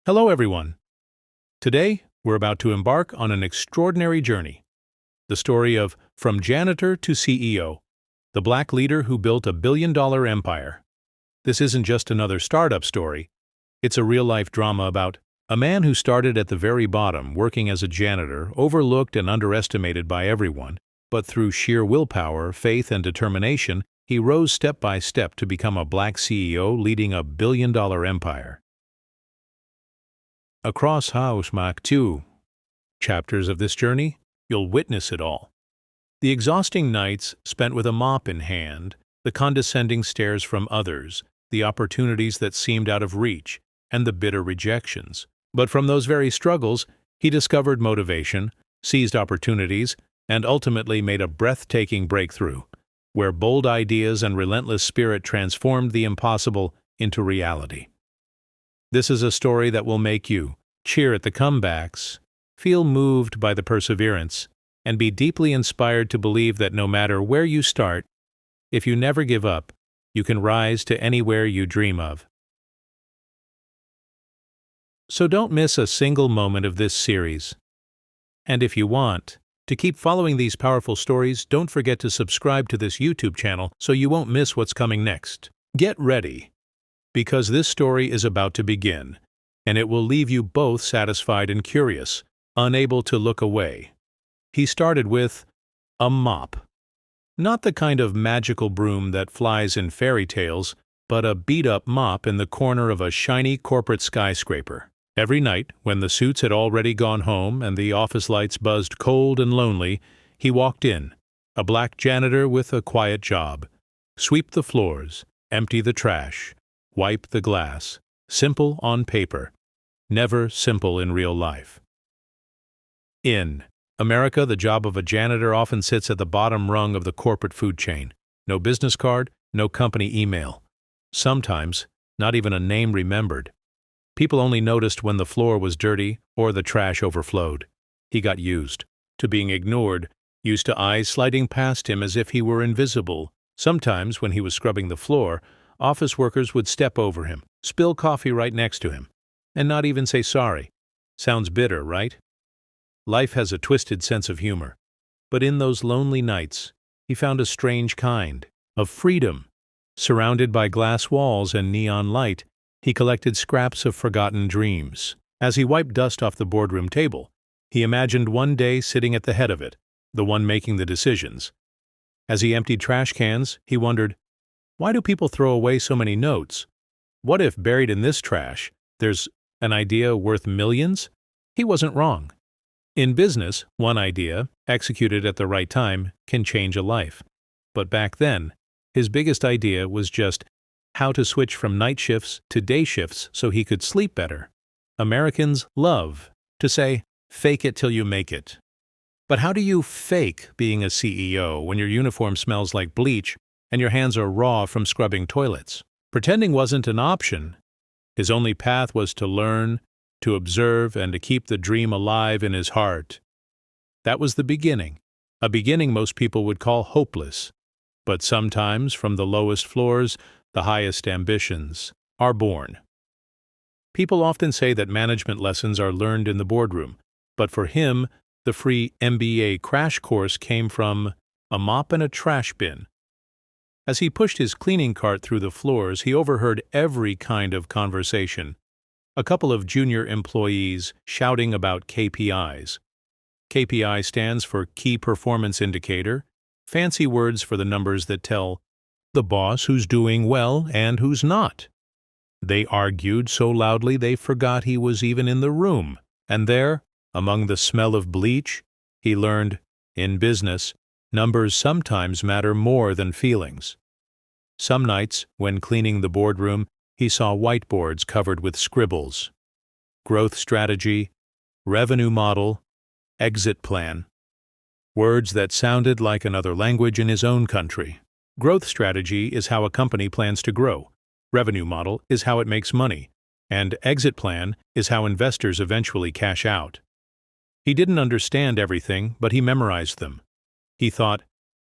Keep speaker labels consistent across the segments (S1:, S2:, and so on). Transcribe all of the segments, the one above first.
S1: Hello, everyone. Today, we're about to embark on an extraordinary journey. The story of From Janitor to CEO, the black leader who built a billion-dollar empire. This isn't just another startup story. It's a real-life drama about a man who started at the very bottom, working as a janitor, overlooked and underestimated by everyone, but through sheer willpower, faith, and determination, he rose step by step to become a black CEO leading a billion-dollar empire. Across House Mark 2 chapters of this journey, you'll witness it all. The exhausting nights spent with a mop in hand, the condescending stares from others, the opportunities that seemed out of reach, and the bitter rejections. But from those very struggles, he discovered motivation, seized opportunities, and ultimately made a breathtaking breakthrough, where bold ideas and relentless spirit transformed the impossible into reality. This is a story that will make you cheer at the comebacks, feel moved by the perseverance, and be deeply inspired to believe that no matter where you start, if you never give up, you can rise to anywhere you dream of. So don't miss a single moment of this series. And if you want to keep following these powerful stories, don't forget to subscribe to this YouTube channel so you won't miss what's coming next. Get ready, because this story is about to begin, and it will leave you both satisfied and curious, unable to look away. He started with a mop. Not the kind of magical broom that flies in fairy tales, but a beat-up mop in the corner of a shiny corporate skyscraper. Every night, when the suits had already gone home and the office lights buzzed cold and lonely, he walked in, a black janitor with a quiet job. Sweep the floors, empty the trash, wipe the glass. Simple on paper, never simple in real life. In America, the job of a janitor often sits at the bottom rung of the corporate food chain. No business card, no company email. Sometimes, not even a name remembered. People only noticed when the floor was dirty or the trash overflowed. He got used to being ignored, used to eyes sliding past him as if he were invisible. Sometimes, when he was scrubbing the floor, office workers would step over him, spill coffee right next to him, and not even say sorry. Sounds bitter, right? Life has a twisted sense of humor. But in those lonely nights, he found a strange kind of freedom. Surrounded by glass walls and neon light, he collected scraps of forgotten dreams. As he wiped dust off the boardroom table, he imagined one day sitting at the head of it, the one making the decisions. As he emptied trash cans, he wondered, why do people throw away so many notes? What if buried in this trash, there's an idea worth millions? He wasn't wrong. In business, one idea, executed at the right time, can change a life. But back then, his biggest idea was just how to switch from night shifts to day shifts so he could sleep better. Americans love to say, fake it till you make it. But how do you fake being a CEO when your uniform smells like bleach and your hands are raw from scrubbing toilets? Pretending wasn't an option. His only path was to learn, to observe, and to keep the dream alive in his heart. That was the beginning, a beginning most people would call hopeless. But sometimes, from the lowest floors, the highest ambitions are born. People often say that management lessons are learned in the boardroom, but for him, the free MBA crash course came from a mop and a trash bin. As he pushed his cleaning cart through the floors, he overheard every kind of conversation. A couple of junior employees shouting about KPIs. KPI stands for Key Performance Indicator, fancy words for the numbers that tell the boss who's doing well and who's not. They argued so loudly they forgot he was even in the room. And there, among the smell of bleach, he learned, in business, numbers sometimes matter more than feelings. Some nights, when cleaning the boardroom, he saw whiteboards covered with scribbles. Growth strategy, revenue model, exit plan. Words that sounded like another language in his own country. Growth strategy is how a company plans to grow. Revenue model is how it makes money. And exit plan is how investors eventually cash out. He didn't understand everything, but he memorized them. He thought,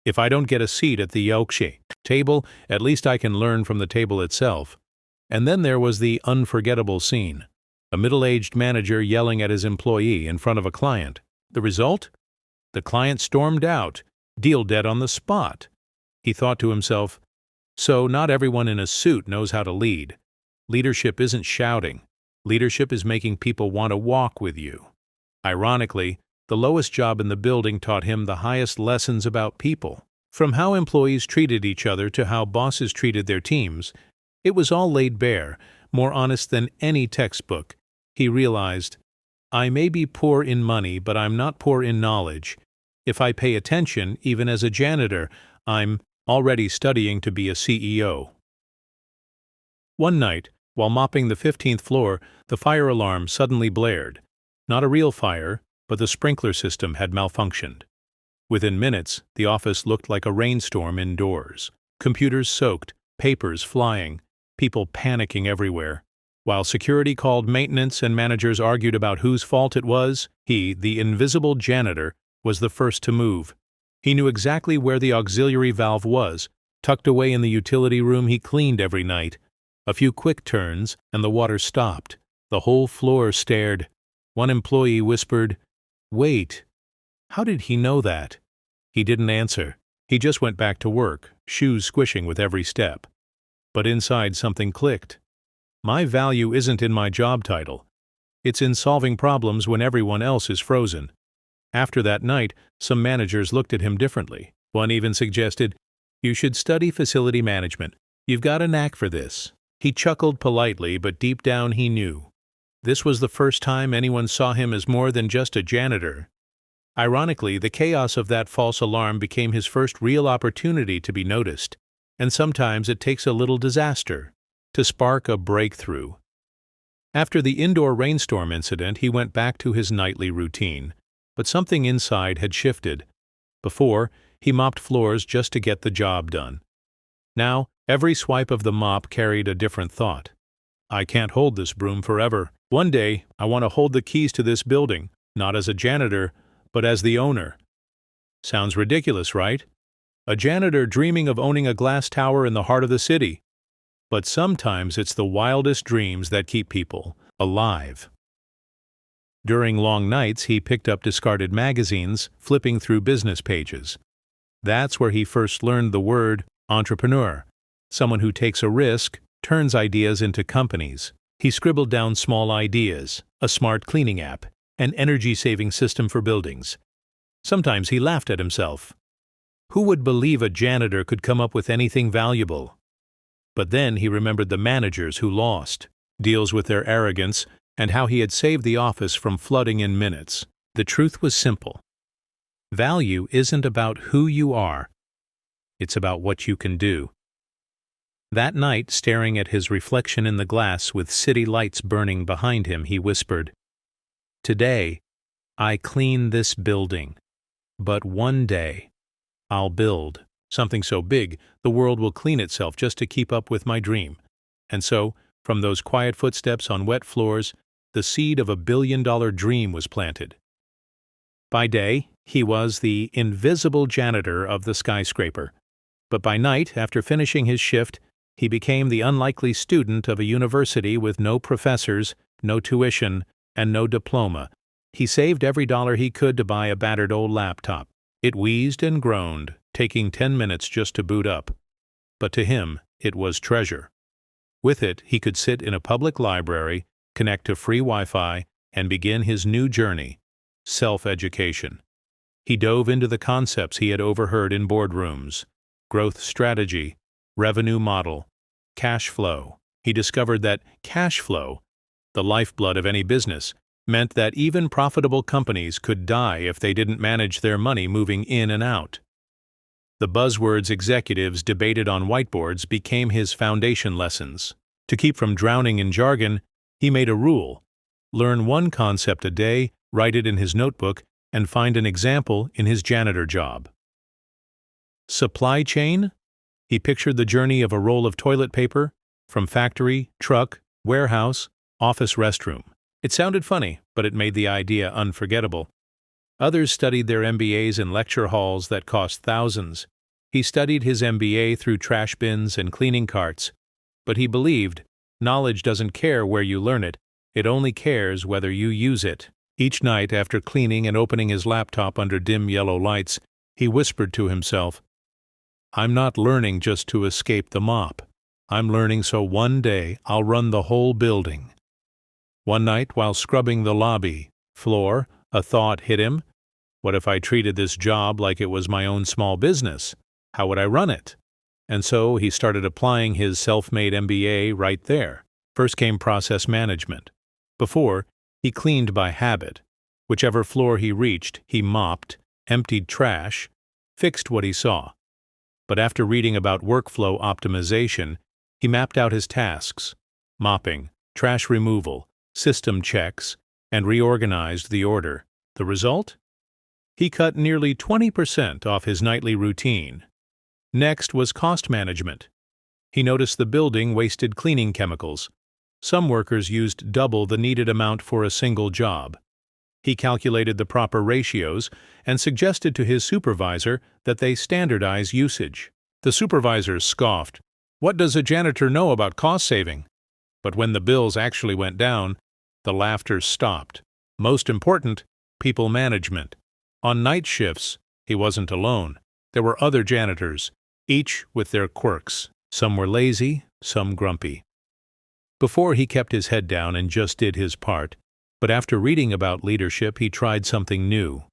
S1: if I don't get a seat at the Yorkshire table, at least I can learn from the table itself. And then there was the unforgettable scene. A middle-aged manager yelling at his employee in front of a client. The result? The client stormed out, deal dead on the spot. He thought to himself, so not everyone in a suit knows how to lead. Leadership isn't shouting. Leadership is making people want to walk with you. Ironically, the lowest job in the building taught him the highest lessons about people. From how employees treated each other to how bosses treated their teams, it was all laid bare, more honest than any textbook. He realized, I may be poor in money, but I'm not poor in knowledge. If I pay attention, even as a janitor, I'm already studying to be a CEO. One night, while mopping the 15th floor, the fire alarm suddenly blared. Not a real fire, but the sprinkler system had malfunctioned. Within minutes, the office looked like a rainstorm indoors. Computers soaked, papers flying, people panicking everywhere. While security called maintenance and managers argued about whose fault it was, he, the invisible janitor, was the first to move. He knew exactly where the auxiliary valve was, tucked away in the utility room he cleaned every night. A few quick turns, and the water stopped. The whole floor stared. One employee whispered, "Wait." How did he know that? He didn't answer. He just went back to work, shoes squishing with every step. But inside something clicked. My value isn't in my job title. It's in solving problems when everyone else is frozen. After that night, some managers looked at him differently. One even suggested, "You should study facility management. You've got a knack for this." He chuckled politely, but deep down he knew. This was the first time anyone saw him as more than just a janitor. Ironically, the chaos of that false alarm became his first real opportunity to be noticed, and sometimes it takes a little disaster to spark a breakthrough. After the indoor rainstorm incident, he went back to his nightly routine, but something inside had shifted. Before, he mopped floors just to get the job done. Now, every swipe of the mop carried a different thought. I can't hold this broom forever. One day, I want to hold the keys to this building, not as a janitor, but as the owner. Sounds ridiculous, right? A janitor dreaming of owning a glass tower in the heart of the city. But sometimes it's the wildest dreams that keep people alive. During long nights, he picked up discarded magazines, flipping through business pages. That's where he first learned the word entrepreneur, someone who takes a risk, turns ideas into companies. He scribbled down small ideas, a smart cleaning app, an energy-saving system for buildings. Sometimes he laughed at himself. Who would believe a janitor could come up with anything valuable? But then he remembered the managers who lost, deals with their arrogance, and how he had saved the office from flooding in minutes. The truth was simple. Value isn't about who you are. It's about what you can do. That night, staring at his reflection in the glass with city lights burning behind him, he whispered, "Today, I clean this building, but one day, I'll build something so big the world will clean itself just to keep up with my dream." And so, from those quiet footsteps on wet floors, the seed of a billion-dollar dream was planted. By day, he was the invisible janitor of the skyscraper. But by night, after finishing his shift, he became the unlikely student of a university with no professors, no tuition, and no diploma. He saved every dollar he could to buy a battered old laptop. It wheezed and groaned, taking 10 minutes just to boot up. But to him, it was treasure. With it, he could sit in a public library, connect to free Wi-Fi, and begin his new journey, self-education. He dove into the concepts he had overheard in boardrooms: growth strategy, revenue model, cash flow. He discovered that cash flow, the lifeblood of any business, meant that even profitable companies could die if they didn't manage their money moving in and out. The buzzwords executives debated on whiteboards became his foundation lessons. To keep from drowning in jargon, he made a rule: learn one concept a day, write it in his notebook, and find an example in his janitor job. Supply chain? He pictured the journey of a roll of toilet paper, from factory, truck, warehouse, office restroom. It sounded funny, but it made the idea unforgettable. Others studied their MBAs in lecture halls that cost thousands. He studied his MBA through trash bins and cleaning carts. But he believed, knowledge doesn't care where you learn it, It only cares whether you use it. Each night, after cleaning and opening his laptop under dim yellow lights, he whispered to himself, "I'm not learning just to escape the mop. I'm learning so one day I'll run the whole building." One night, while scrubbing the lobby floor, a thought hit him. What if I treated this job like it was my own small business? How would I run it? And so he started applying his self-made MBA right there. First came process management. Before, he cleaned by habit. Whichever floor he reached, he mopped, emptied trash, fixed what he saw. But after reading about workflow optimization, he mapped out his tasks: mopping, trash removal, system checks, and reorganized the order. The result? He cut nearly 20% off his nightly routine. Next was cost management. He noticed the building wasted cleaning chemicals. Some workers used double the needed amount for a single job. He calculated the proper ratios and suggested to his supervisor that they standardize usage. The supervisor scoffed. What does a janitor know about cost saving? But when the bills actually went down, the laughter stopped. Most important, people management. On night shifts, he wasn't alone. There were other janitors, each with their quirks. Some were lazy, some grumpy. Before, he kept his head down and just did his part, but after reading about leadership, he tried something new.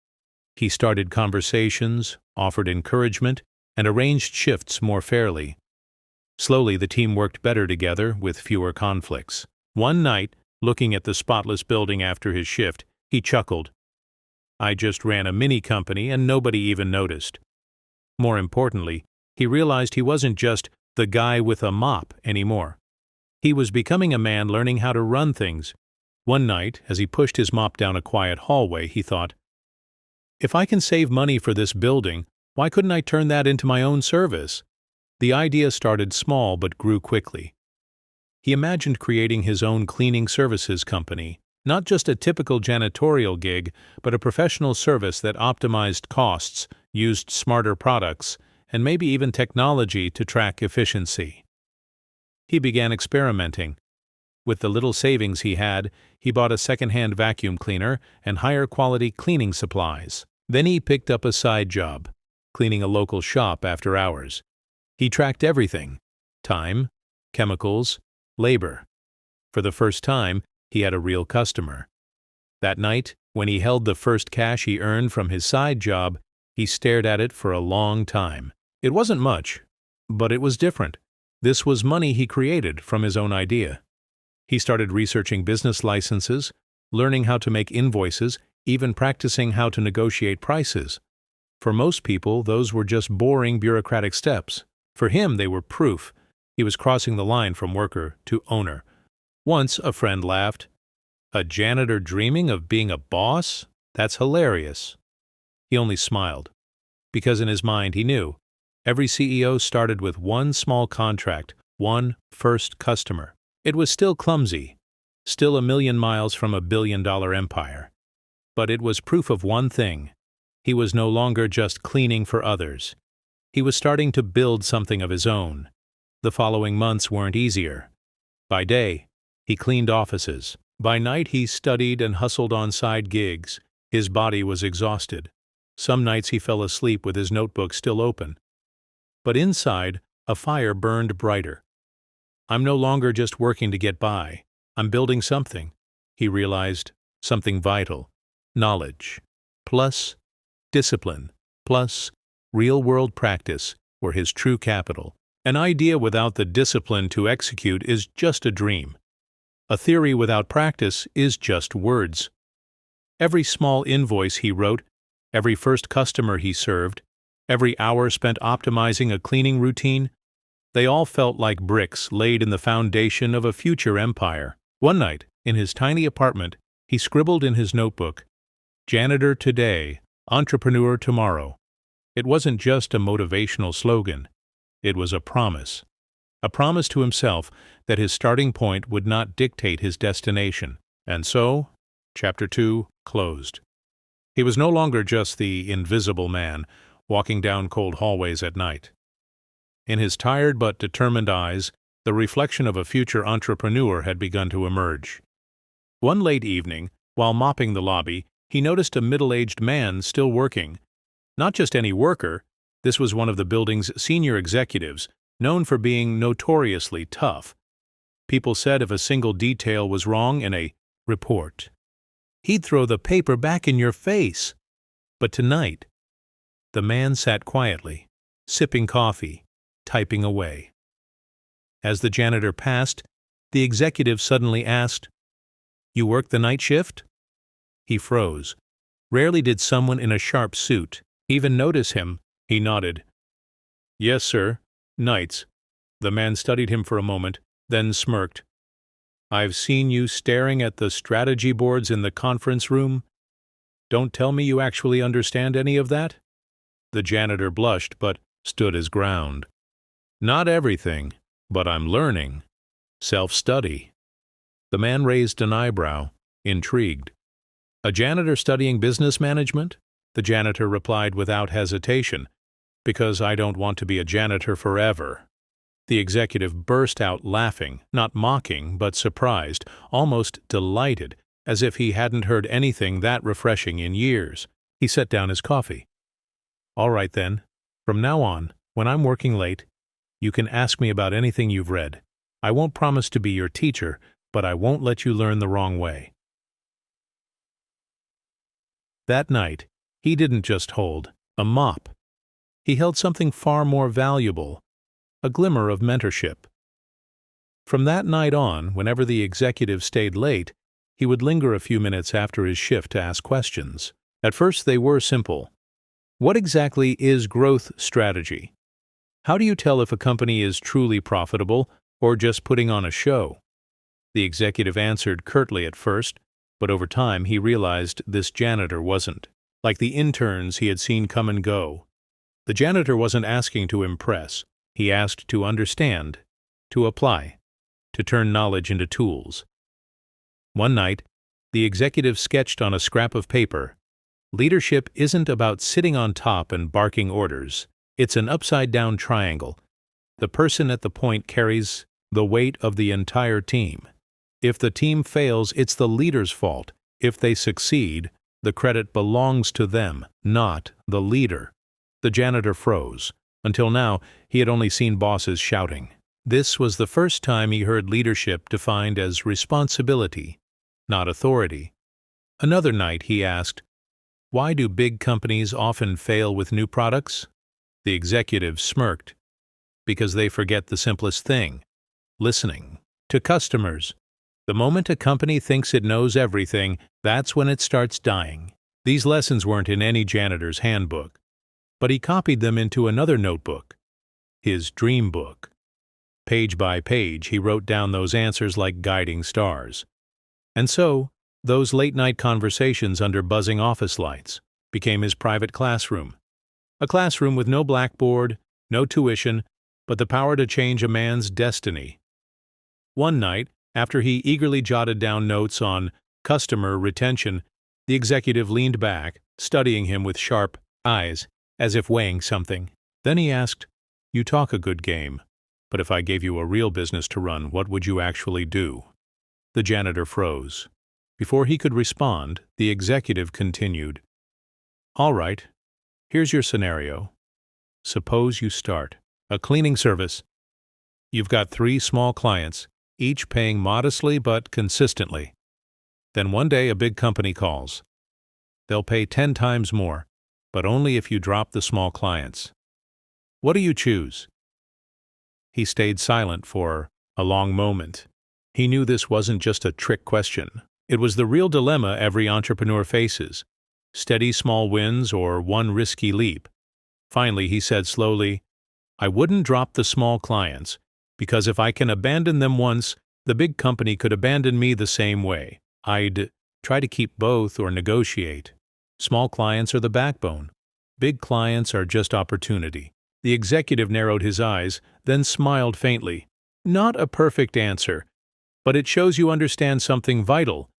S1: He started conversations, offered encouragement, and arranged shifts more fairly. Slowly, the team worked better together with fewer conflicts. One night, looking at the spotless building after his shift, he chuckled. "I just ran a mini company and nobody even noticed." More importantly, he realized he wasn't just the guy with a mop anymore. He was becoming a man learning how to run things. One night, as he pushed his mop down a quiet hallway, he thought, "If I can save money for this building, why couldn't I turn that into my own service?" The idea started small but grew quickly. He imagined creating his own cleaning services company, not just a typical janitorial gig, but a professional service that optimized costs, used smarter products, and maybe even technology to track efficiency. He began experimenting. With the little savings he had, he bought a second-hand vacuum cleaner and higher-quality cleaning supplies. Then he picked up a side job, cleaning a local shop after hours. He tracked everything: time, chemicals, labor. For the first time, he had a real customer. That night, when he held the first cash he earned from his side job, he stared at it for a long time. It wasn't much, but it was different. This was money he created from his own idea. He started researching business licenses, learning how to make invoices, even practicing how to negotiate prices. For most people, those were just boring bureaucratic steps. For him, they were proof. He was crossing the line from worker to owner. Once, a friend laughed. "A janitor dreaming of being a boss? That's hilarious." He only smiled, because in his mind he knew every CEO started with one small contract, one first customer. It was still clumsy, still a million miles from a billion-dollar empire. But it was proof of one thing: he was no longer just cleaning for others. He was starting to build something of his own. The following months weren't easier. By day, he cleaned offices. By night, he studied and hustled on side gigs. His body was exhausted. Some nights he fell asleep with his notebook still open. But inside, a fire burned brighter. "I'm no longer just working to get by. I'm building something," he realized, something vital. Knowledge, plus discipline, plus real-world practice were his true capital. An idea without the discipline to execute is just a dream. A theory without practice is just words. Every small invoice he wrote, every first customer he served, every hour spent optimizing a cleaning routine, they all felt like bricks laid in the foundation of a future empire. One night, in his tiny apartment, he scribbled in his notebook, "Janitor today, entrepreneur tomorrow." It wasn't just a motivational slogan. It was a promise to himself that his starting point would not dictate his destination. And so, Chapter 2 closed. He was no longer just the invisible man walking down cold hallways at night. In his tired but determined eyes, the reflection of a future entrepreneur had begun to emerge. One late evening, while mopping the lobby, he noticed a middle-aged man still working. Not just any worker, this was one of the building's senior executives, known for being notoriously tough. People said if a single detail was wrong in a report, he'd throw the paper back in your face. But tonight, the man sat quietly, sipping coffee, typing away. As the janitor passed, the executive suddenly asked, "You work the night shift?" He froze. Rarely did someone in a sharp suit even notice him. He nodded. "Yes, sir. Nights." The man studied him for a moment, then smirked. "I've seen you staring at the strategy boards in the conference room. Don't tell me you actually understand any of that?" The janitor blushed, but stood his ground. "Not everything, but I'm learning. Self-study." The man raised an eyebrow, intrigued. "A janitor studying business management?" The janitor replied without hesitation, "Because I don't want to be a janitor forever." The executive burst out laughing, not mocking, but surprised, almost delighted, as if he hadn't heard anything that refreshing in years. He set down his coffee. "All right then. From now on, when I'm working late, you can ask me about anything you've read. I won't promise to be your teacher, but I won't let you learn the wrong way." That night, he didn't just hold a mop. He held something far more valuable, a glimmer of mentorship. From that night on, whenever the executive stayed late, he would linger a few minutes after his shift to ask questions. At first they were simple. What exactly is growth strategy? How do you tell if a company is truly profitable or just putting on a show? The executive answered curtly at first, but over time he realized this janitor wasn't. Like the interns he had seen come and go. The janitor wasn't asking to impress. He asked to understand, to apply, to turn knowledge into tools. One night, the executive sketched on a scrap of paper, "Leadership isn't about sitting on top and barking orders. It's an upside-down triangle. The person at the point carries the weight of the entire team. If the team fails, it's the leader's fault. If they succeed, the credit belongs to them, not the leader." The janitor froze. Until now, he had only seen bosses shouting. This was the first time he heard leadership defined as responsibility, not authority. Another night he asked, "Why do big companies often fail with new products?" The executive smirked. "Because they forget the simplest thing, listening to customers. The moment a company thinks it knows everything, that's when it starts dying." These lessons weren't in any janitor's handbook, but he copied them into another notebook, his dream book. Page by page, he wrote down those answers like guiding stars. And so, those late-night conversations under buzzing office lights became his private classroom. A classroom with no blackboard, no tuition, but the power to change a man's destiny. One night, after he eagerly jotted down notes on customer retention, the executive leaned back, studying him with sharp eyes, as if weighing something. Then he asked, "You talk a good game, but if I gave you a real business to run, what would you actually do?" The janitor froze. Before he could respond, the executive continued, "All right, here's your scenario. Suppose you start a cleaning service. You've got 3 small clients, each paying modestly but consistently. Then one day a big company calls. They'll pay 10 times more, but only if you drop the small clients. What do you choose?" He stayed silent for a long moment. He knew this wasn't just a trick question. It was the real dilemma every entrepreneur faces: steady small wins or one risky leap. Finally, he said slowly, "I wouldn't drop the small clients, because if I can abandon them once, the big company could abandon me the same way. I'd try to keep both or negotiate. Small clients are the backbone. Big clients are just opportunity." The executive narrowed his eyes, then smiled faintly. "Not a perfect answer, but it shows you understand something vital.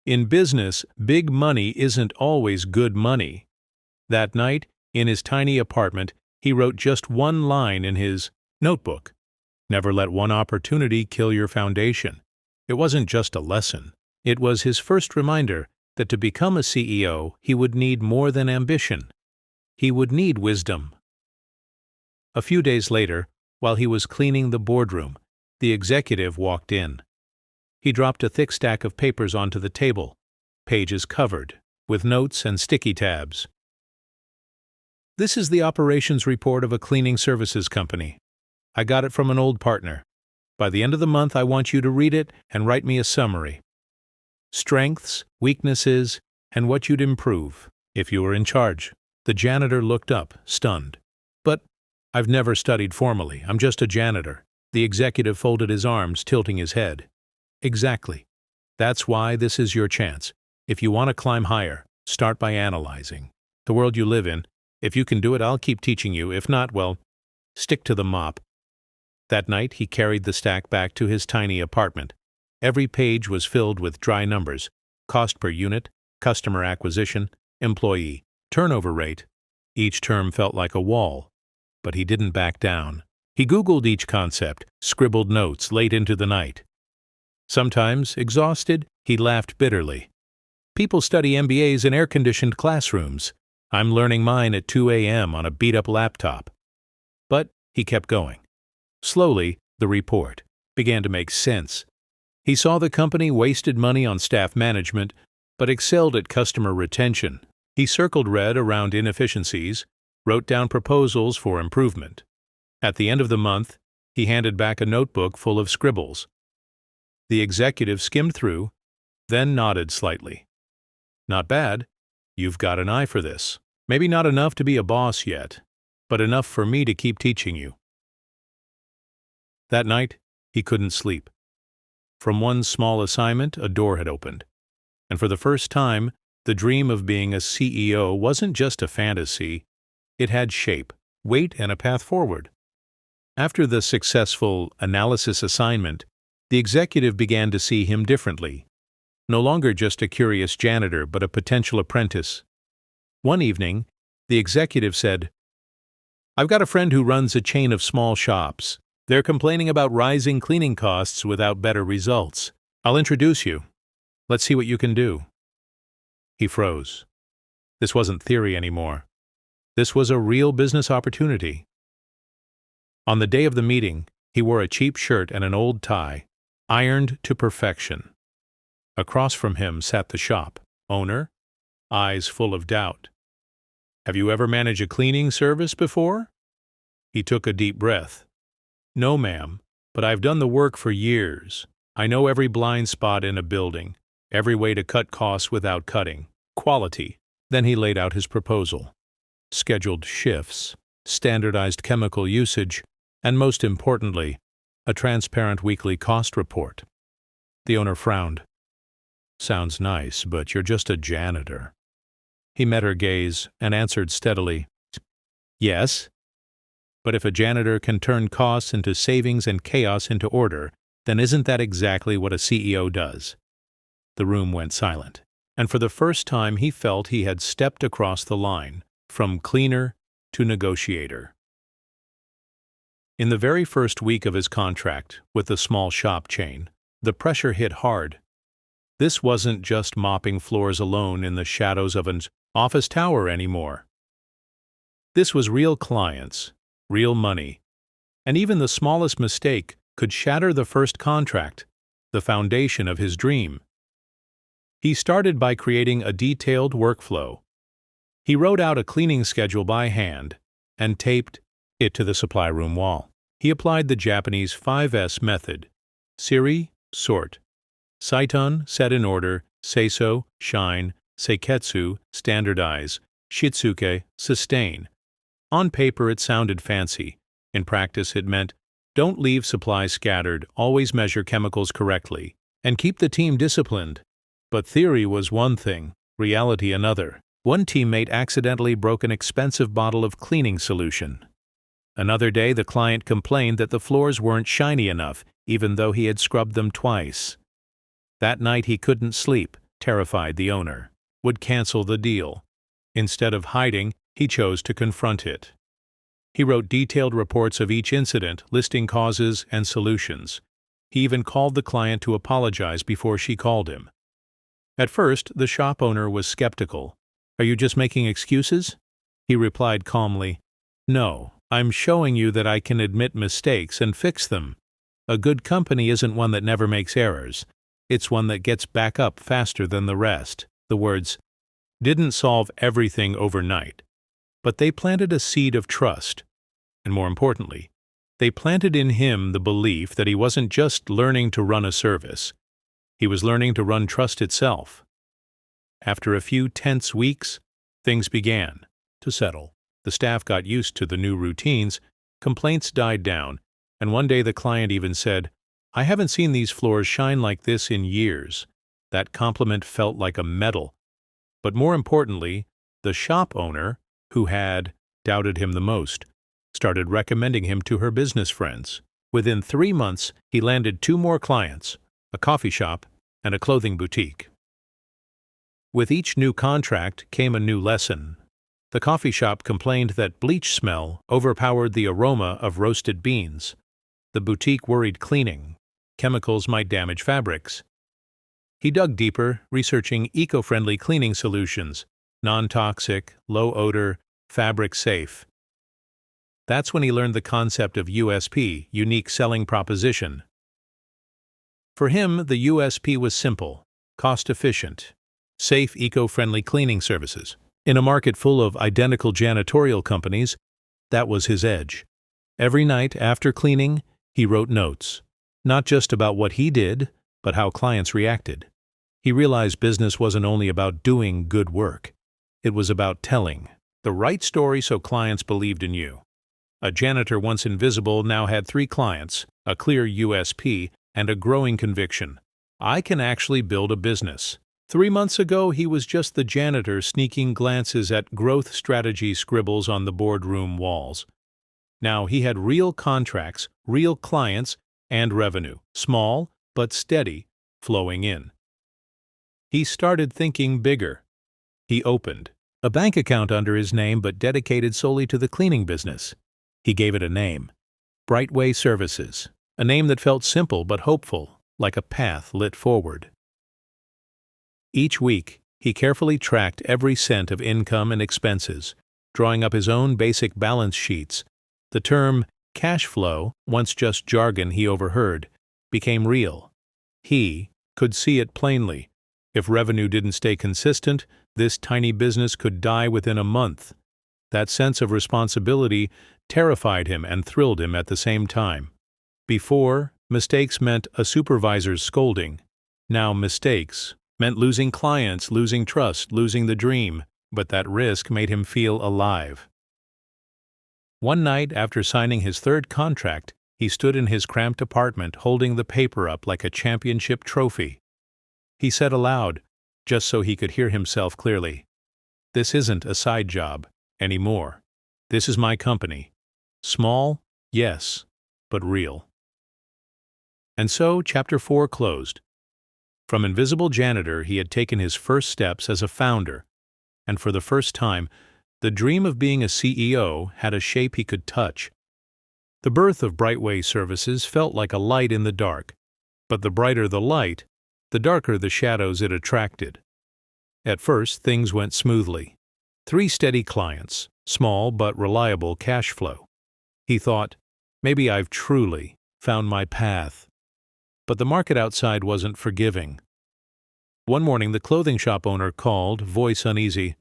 S1: In business, big money isn't always good money." That night, in his tiny apartment, he wrote just one line in his notebook: "Never let one opportunity kill your foundation." It wasn't just a lesson. It was his first reminder that to become a CEO, he would need more than ambition. He would need wisdom. A few days later, while he was cleaning the boardroom, the executive walked in. He dropped a thick stack of papers onto the table, pages covered, with notes and sticky tabs. "This is the operations report of a cleaning services company. I got it from an old partner. By the end of the month, I want you to read it and write me a summary. Strengths, weaknesses, and what you'd improve if you were in charge." The janitor looked up, stunned. "But I've never studied formally. I'm just a janitor." The executive folded his arms, tilting his head. "Exactly. That's why this is your chance. If you want to climb higher, start by analyzing the world you live in. If you can do it, I'll keep teaching you. If not, well, stick to the mop." That night, he carried the stack back to his tiny apartment. Every page was filled with dry numbers: cost per unit, customer acquisition, employee, turnover rate. Each term felt like a wall, but he didn't back down. He Googled each concept, scribbled notes late into the night. Sometimes, exhausted, he laughed bitterly. "People study MBAs in air-conditioned classrooms. I'm learning mine at 2 a.m. on a beat-up laptop." But he kept going. Slowly, the report began to make sense. He saw the company wasted money on staff management, but excelled at customer retention. He circled red around inefficiencies, wrote down proposals for improvement. At the end of the month, he handed back a notebook full of scribbles. The executive skimmed through, then nodded slightly. "Not bad. You've got an eye for this. Maybe not enough to be a boss yet, but enough for me to keep teaching you." That night, he couldn't sleep. From one small assignment, a door had opened. And for the first time, the dream of being a CEO wasn't just a fantasy. It had shape, weight, and a path forward. After the successful analysis assignment, the executive began to see him differently. No longer just a curious janitor, but a potential apprentice. One evening, the executive said, "I've got a friend who runs a chain of small shops. They're complaining about rising cleaning costs without better results. I'll introduce you. Let's see what you can do." He froze. This wasn't theory anymore. This was a real business opportunity. On the day of the meeting, he wore a cheap shirt and an old tie, ironed to perfection. Across from him sat the shop owner, eyes full of doubt. "Have you ever managed a cleaning service before?" He took a deep breath. "No, ma'am, but I've done the work for years. I know every blind spot in a building, every way to cut costs without cutting. Quality." Then he laid out his proposal. Scheduled shifts, standardized chemical usage, and most importantly, a transparent weekly cost report. The owner frowned. "Sounds nice, but you're just a janitor." He met her gaze and answered steadily, "Yes. But if a janitor can turn costs into savings and chaos into order, then isn't that exactly what a CEO does?" The room went silent, and for the first time he felt he had stepped across the line, from cleaner to negotiator. In the very first week of his contract with the small shop chain, the pressure hit hard. This wasn't just mopping floors alone in the shadows of an office tower anymore. This was real clients, real money, and even the smallest mistake could shatter the first contract, the foundation of his dream. He started by creating a detailed workflow. He wrote out a cleaning schedule by hand and taped it to the supply room wall. He applied the Japanese 5S method: Siri, sort; Saiton, set in order; Seiso, shine; Seiketsu, standardize; Shitsuke, sustain. On paper it sounded fancy. In practice it meant, don't leave supplies scattered, always measure chemicals correctly, and keep the team disciplined. But theory was one thing, reality another. One teammate accidentally broke an expensive bottle of cleaning solution. Another day the client complained that the floors weren't shiny enough, even though he had scrubbed them twice. That night he couldn't sleep, terrified the owner would cancel the deal. Instead of hiding, he chose to confront it. He wrote detailed reports of each incident, listing causes and solutions. He even called the client to apologize before she called him. At first, the shop owner was skeptical. "Are you just making excuses?" He replied calmly, "No, I'm showing you that I can admit mistakes and fix them. A good company isn't one that never makes errors. It's one that gets back up faster than the rest." The words didn't solve everything overnight, but they planted a seed of trust. And more importantly, they planted in him the belief that he wasn't just learning to run a service. He was learning to run trust itself. After a few tense weeks, things began to settle. The staff got used to the new routines, complaints died down, and one day the client even said, "I haven't seen these floors shine like this in years." That compliment felt like a medal. But more importantly, the shop owner, who had doubted him the most, started recommending him to her business friends. Within 3 months, he landed 2 more clients, a coffee shop and a clothing boutique. With each new contract came a new lesson. The coffee shop complained that bleach smell overpowered the aroma of roasted beans. The boutique worried cleaning. Chemicals might damage fabrics. He dug deeper, researching eco-friendly cleaning solutions, non-toxic, low-odor, fabric-safe. That's when he learned the concept of USP, unique selling proposition. For him, the USP was simple, cost-efficient, safe, eco-friendly cleaning services. In a market full of identical janitorial companies, that was his edge. Every night after cleaning, he wrote notes, not just about what he did, but how clients reacted. He realized business wasn't only about doing good work. It was about telling the right story so clients believed in you. A janitor once invisible now had 3 clients, a clear USP, and a growing conviction. I can actually build a business. 3 months ago, he was just the janitor sneaking glances at growth strategy scribbles on the boardroom walls. Now he had real contracts, real clients, and revenue, small but steady, flowing in. He started thinking bigger. He opened a bank account under his name but dedicated solely to the cleaning business. He gave it a name, Brightway Services, a name that felt simple but hopeful, like a path lit forward. Each week, he carefully tracked every cent of income and expenses, drawing up his own basic balance sheets. The term cash flow, once just jargon he overheard, became real. He could see it plainly. If revenue didn't stay consistent, this tiny business could die within a month. That sense of responsibility terrified him and thrilled him at the same time. Before, mistakes meant a supervisor's scolding. Now mistakes meant losing clients, losing trust, losing the dream, but that risk made him feel alive. One night after signing his 3rd contract, he stood in his cramped apartment holding the paper up like a championship trophy. He said aloud, just so he could hear himself clearly, "This isn't a side job anymore. This is my company. Small, yes, but real." And so Chapter 4 closed. From invisible janitor, he had taken his first steps as a founder, and for the first time, the dream of being a CEO had a shape he could touch. The birth of Brightway Services felt like a light in the dark, but the brighter the light, the darker the shadows it attracted. At first, things went smoothly. 3 steady clients, small but reliable cash flow. He thought, maybe I've truly found my path. But the market outside wasn't forgiving. One morning, the clothing shop owner called, voice uneasy.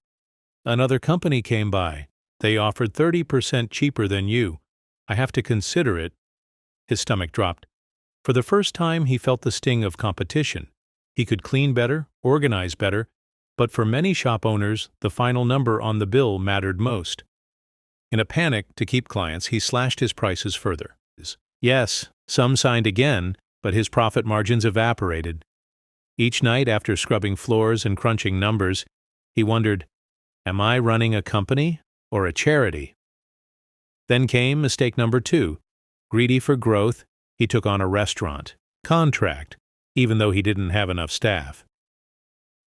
S1: "Another company came by. They offered 30% cheaper than you. I have to consider it." His stomach dropped. For the first time, he felt the sting of competition. He could clean better, organize better, but for many shop owners, the final number on the bill mattered most. In a panic to keep clients, he slashed his prices further. Yes, some signed again, but his profit margins evaporated. Each night after scrubbing floors and crunching numbers, he wondered, am I running a company or a charity? Then came mistake number 2. Greedy for growth, he took on a restaurant contract, even though he didn't have enough staff.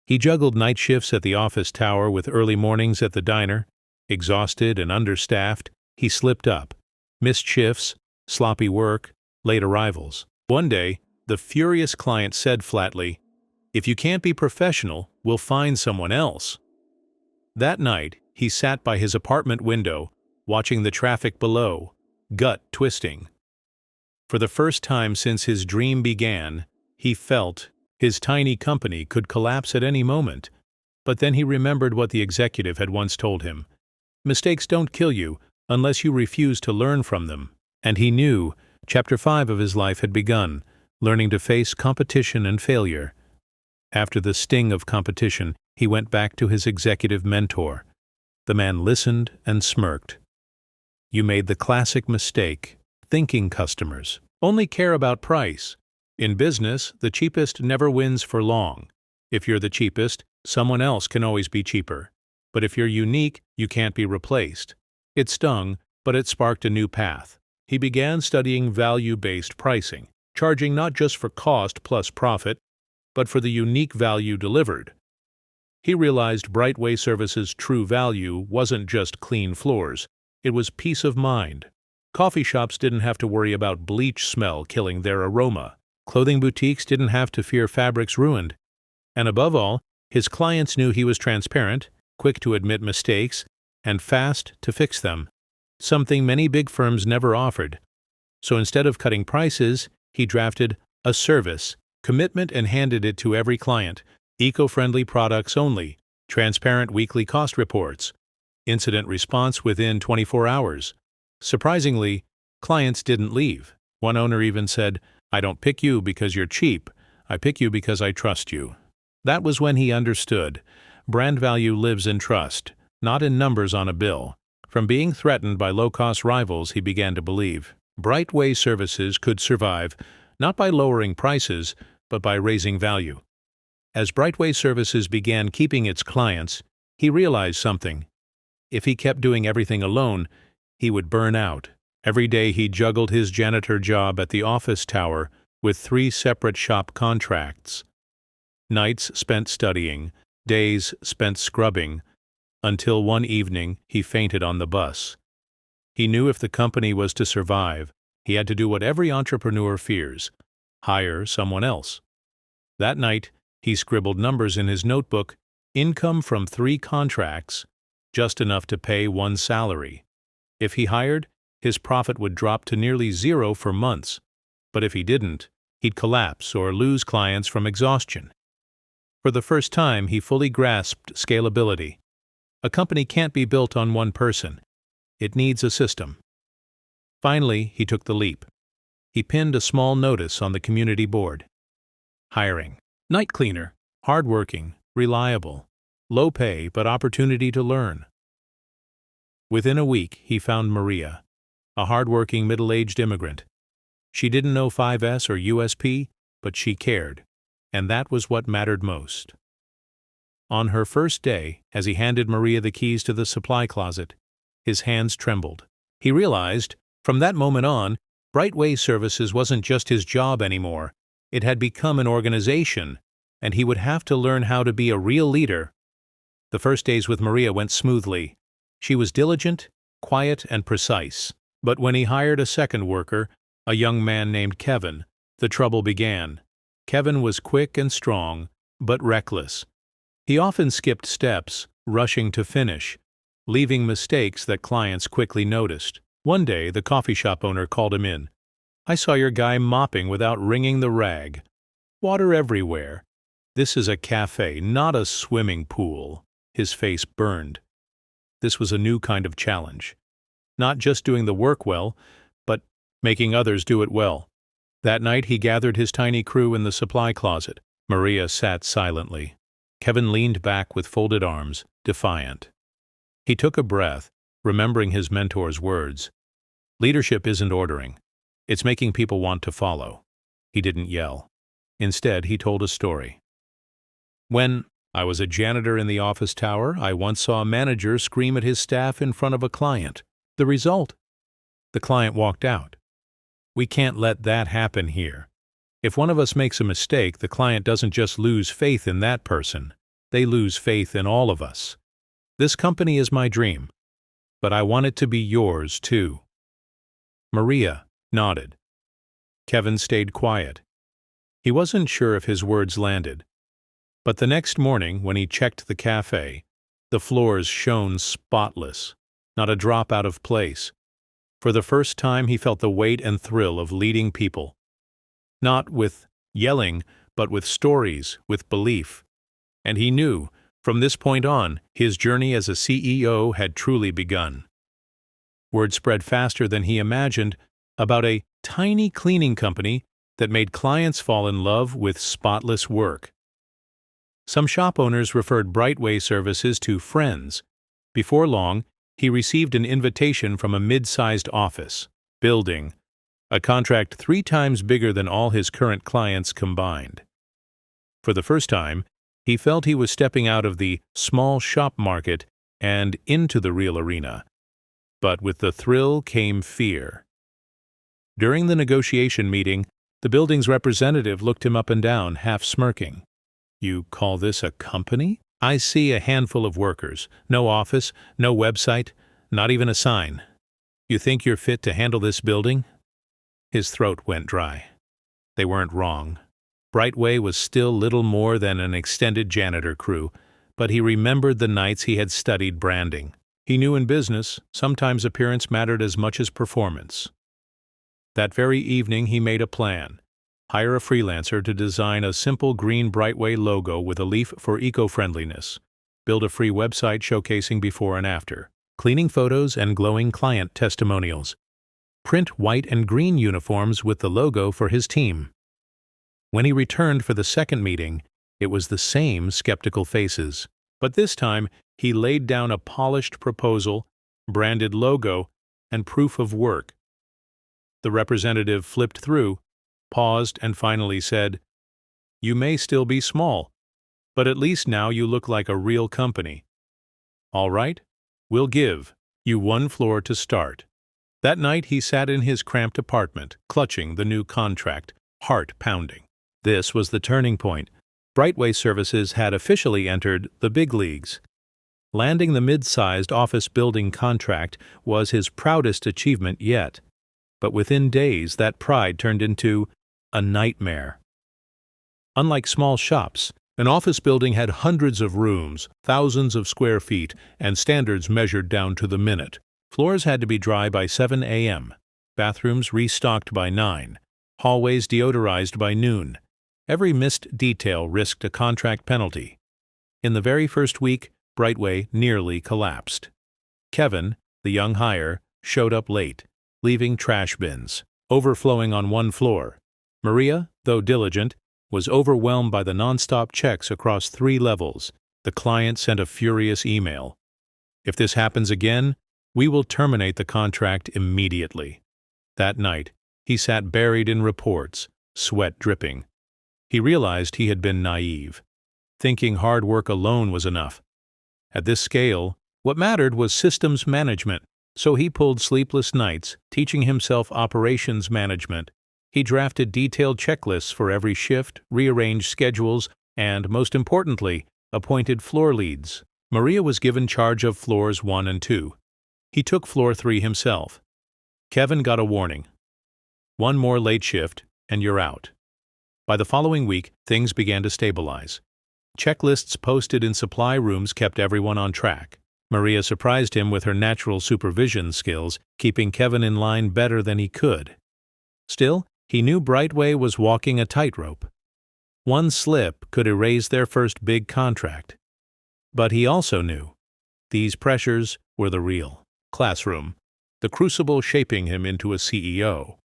S1: He juggled night shifts at the office tower with early mornings at the diner. Exhausted and understaffed, he slipped up. Missed shifts, sloppy work, late arrivals. One day, the furious client said flatly, If you can't be professional, we'll find someone else." That night, he sat by his apartment window, watching the traffic below, gut twisting. For the first time since his dream began, he felt his tiny company could collapse at any moment. But then he remembered what the executive had once told him. Mistakes don't kill you unless you refuse to learn from them. And he knew Chapter 5 of his life had begun, learning to face competition and failure. After the sting of competition, he went back to his executive mentor. The man listened and smirked. "You made the classic mistake, thinking customers only care about price. In business, the cheapest never wins for long. If you're the cheapest, someone else can always be cheaper. But if you're unique, you can't be replaced." It stung, but it sparked a new path. He began studying value-based pricing, charging not just for cost plus profit, but for the unique value delivered. He realized Brightway Services' true value wasn't just clean floors, it was peace of mind. Coffee shops didn't have to worry about bleach smell killing their aroma. Clothing boutiques didn't have to fear fabrics ruined. And above all, his clients knew he was transparent, quick to admit mistakes, and fast to fix them, something many big firms never offered. So instead of cutting prices, he drafted a service commitment and handed it to every client: eco-friendly products only, transparent weekly cost reports, incident response within 24 hours. Surprisingly, clients didn't leave. One owner even said, "I don't pick you because you're cheap, I pick you because I trust you." That was when he understood. Brand value lives in trust, not in numbers on a bill. From being threatened by low-cost rivals, he began to believe Brightway Services could survive not by lowering prices, but by raising value. As Brightway Services began keeping its clients, he realized something. If he kept doing everything alone, he would burn out. Every day he juggled his janitor job at the office tower with 3 separate shop contracts. Nights spent studying, days spent scrubbing, until one evening he fainted on the bus. He knew if the company was to survive, he had to do what every entrepreneur fears: hire someone else. That night, he scribbled numbers in his notebook: income from 3 contracts, just enough to pay 1 salary. If he hired, his profit would drop to nearly 0 for months. But if he didn't, he'd collapse or lose clients from exhaustion. For the first time, he fully grasped scalability. A company can't be built on one person. It needs a system. Finally, he took the leap. He pinned a small notice on the community board. Hiring. Night cleaner. Hardworking. Reliable. Low pay, but opportunity to learn. Within a week, he found Maria, a hardworking middle-aged immigrant. She didn't know 5S or USP, but she cared, and that was what mattered most. On her first day, as he handed Maria the keys to the supply closet, his hands trembled. He realized, from that moment on, Brightway Services wasn't just his job anymore. It had become an organization, and he would have to learn how to be a real leader. The first days with Maria went smoothly. She was diligent, quiet, and precise. But when he hired a second worker, a young man named Kevin, the trouble began. Kevin was quick and strong, but reckless. He often skipped steps, rushing to finish, leaving mistakes that clients quickly noticed. One day, the coffee shop owner called him in. "I saw your guy mopping without wringing the rag. Water everywhere. This is a cafe, not a swimming pool." His face burned. This was a new kind of challenge. Not just doing the work well, but making others do it well. That night, he gathered his tiny crew in the supply closet. Maria sat silently. Kevin leaned back with folded arms, defiant. He took a breath, remembering his mentor's words. Leadership isn't ordering. It's making people want to follow. He didn't yell. Instead, he told a story. "When I was a janitor in the office tower, I once saw a manager scream at his staff in front of a client. The result? The client walked out. We can't let that happen here. If one of us makes a mistake, the client doesn't just lose faith in that person. They lose faith in all of us. This company is my dream, but I want it to be yours too." Maria nodded. Kevin stayed quiet. He wasn't sure if his words landed, But the next morning, when he checked the cafe, the floors shone spotless, not a drop out of place. For the first time, he felt the weight and thrill of leading people. Not with yelling, but with stories, with belief. And he knew, from this point on, his journey as a CEO had truly begun. Word spread faster than he imagined about a tiny cleaning company that made clients fall in love with spotless work. Some shop owners referred Brightway services to friends. Before long, he received an invitation from a mid-sized office building, a contract 3 times bigger than all his current clients combined. For the first time, he felt he was stepping out of the small shop market and into the real arena. But with the thrill came fear. During the negotiation meeting, the building's representative looked him up and down, half smirking. "You call this a company? I see a handful of workers, no office, no website, not even a sign. You think you're fit to handle this building?" His throat went dry. They weren't wrong. Brightway was still little more than an extended janitor crew, but he remembered the nights he had studied branding. He knew in business, sometimes appearance mattered as much as performance. That very evening he made a plan. Hire a freelancer to design a simple green Brightway logo with a leaf for eco-friendliness. Build a free website showcasing before and after. Cleaning photos and glowing client testimonials. Print white and green uniforms with the logo for his team. When he returned for the second meeting, it was the same skeptical faces. But this time, he laid down a polished proposal, branded logo, and proof of work. The representative flipped through, paused, and finally said, "You may still be small, but at least now you look like a real company. All right, we'll give you 1 floor to start." That night he sat in his cramped apartment, clutching the new contract, heart pounding. This was the turning point. Brightway Services had officially entered the big leagues. Landing the mid-sized office building contract was his proudest achievement yet. But within days, that pride turned into a nightmare. Unlike small shops, an office building had hundreds of rooms, thousands of square feet, and standards measured down to the minute. Floors had to be dry by 7 a.m., bathrooms restocked by 9, hallways deodorized by noon. Every missed detail risked a contract penalty. In the very first week, Brightway nearly collapsed. Kevin, the young hire, showed up late, leaving trash bins overflowing on 1 floor. Maria, though diligent, was overwhelmed by the nonstop checks across 3 levels. The client sent a furious email. "If this happens again, we will terminate the contract immediately." That night, he sat buried in reports, sweat dripping. He realized he had been naive, thinking hard work alone was enough. At this scale, what mattered was systems management, so he pulled sleepless nights, teaching himself operations management. He drafted detailed checklists for every shift, rearranged schedules, and, most importantly, appointed floor leads. Maria was given charge of floors 1 and 2. He took floor 3 himself. Kevin got a warning. 1 more late shift, and you're out. By the following week, things began to stabilize. Checklists posted in supply rooms kept everyone on track. Maria surprised him with her natural supervision skills, keeping Kevin in line better than he could. Still, he knew Brightway was walking a tightrope. 1 slip could erase their first big contract. But he also knew these pressures were the real classroom, the crucible shaping him into a CEO.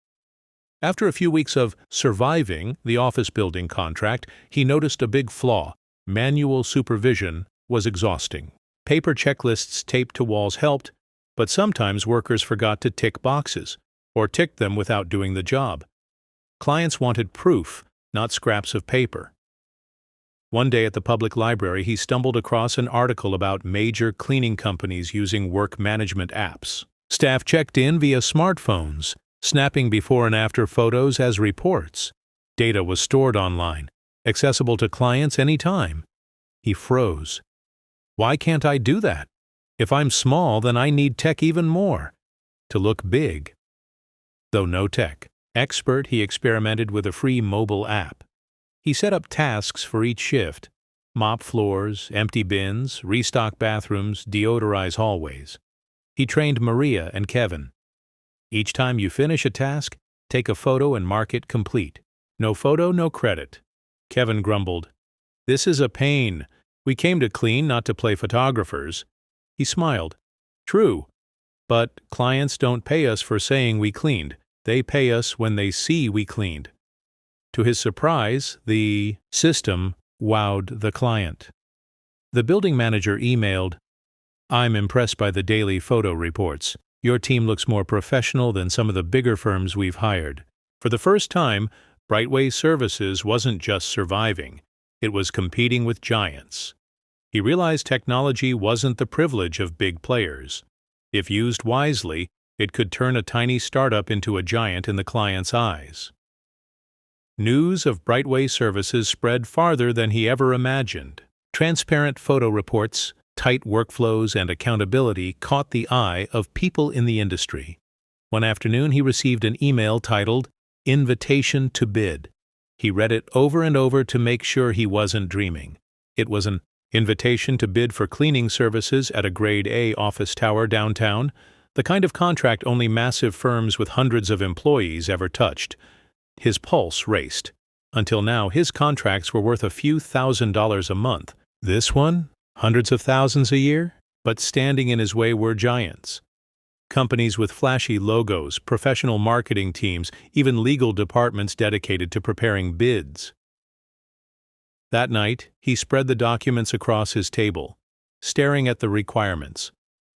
S1: After a few weeks of surviving the office building contract, he noticed a big flaw. Manual supervision was exhausting. Paper checklists taped to walls helped, but sometimes workers forgot to tick boxes, or ticked them without doing the job. Clients wanted proof, not scraps of paper. One day at the public library, he stumbled across an article about major cleaning companies using work management apps. Staff checked in via smartphones, snapping before and after photos as reports. Data was stored online, accessible to clients anytime. He froze. Why can't I do that? If I'm small, then I need tech even more. To look big. Though no tech expert, he experimented with a free mobile app. He set up tasks for each shift, Mop floors, empty bins, restock bathrooms, deodorize hallways. He trained Maria and Kevin. Each time you finish a task, take a photo and mark it complete. No photo, no credit. Kevin grumbled, "This is a pain. We came to clean, not to play photographers." He smiled. "True. But clients don't pay us for saying we cleaned. They pay us when they see we cleaned." To his surprise, the system wowed the client. The building manager emailed, "I'm impressed by the daily photo reports. Your team looks more professional than some of the bigger firms we've hired." For the first time, Brightway Services wasn't just surviving. It was competing with giants. He realized technology wasn't the privilege of big players. If used wisely, it could turn a tiny startup into a giant in the client's eyes. News of Brightway Services spread farther than he ever imagined. Transparent photo reports, tight workflows, and accountability caught the eye of people in the industry. One afternoon, he received an email titled, "Invitation to Bid." He read it over and over to make sure he wasn't dreaming. It was an invitation to bid for cleaning services at a Grade A office tower downtown, the kind of contract only massive firms with hundreds of employees ever touched. His pulse raced. Until now, his contracts were worth a few $1,000s a month. This one? Hundreds of thousands a year? But standing in his way were giants. Companies with flashy logos, professional marketing teams, even legal departments dedicated to preparing bids. That night, he spread the documents across his table, staring at the requirements: